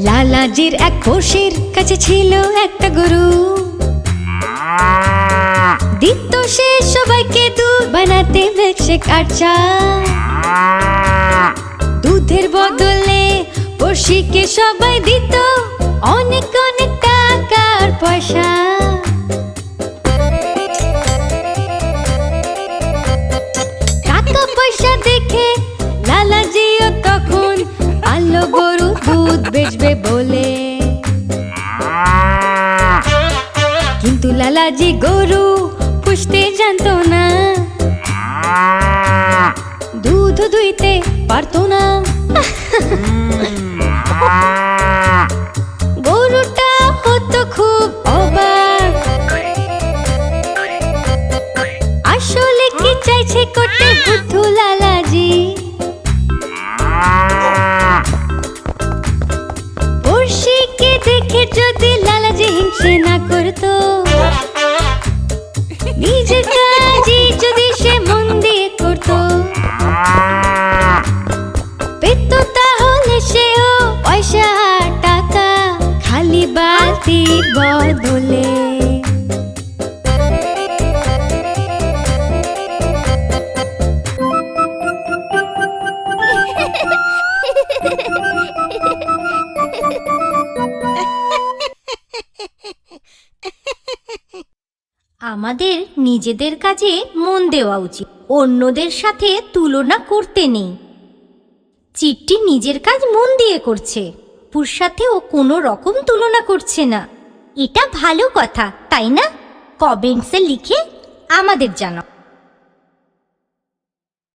লালাজির এক পোষের কাছে ছিল একটা গরু, দিত সে সবাইকে দুধ বানাতে মিল্কশেক আর চা। দুধের বদলে পড়শিকে সবাই দিত অনেক অনেক টাকা আর পয়সা। টাকা পয়সা দেখে লালাজিও তখন আলো গরু দুধ বেচবে বলে। কিন্তু লালাজি গরু পুষতে জানতো না, দুধ দুইতে পারতো না। গরুটা হতো খুব অবাক, আসলে কি চাইছে করতে বুদ্ধু লালাজি। পড়শিকে দেখে যদি লালাজি হিংসে না করতো, নিজের কাজই যদি সে মন দিয়ে করতো, পেত তাহলে সেও পয়সা আর টাকা খালি বালতির বদলে। আমাদের নিজেদের কাজে মন দেওয়া উচিত, অন্যদের সাথে তুলনা করতে নেই। চিট্টি নিজের কাজ মন দিয়ে করছে, পুর সাথে ও কোনো রকম তুলনা করছে না। এটা ভালো কথা, তাই না? কমেন্টসে লিখে আমাদের জানাও।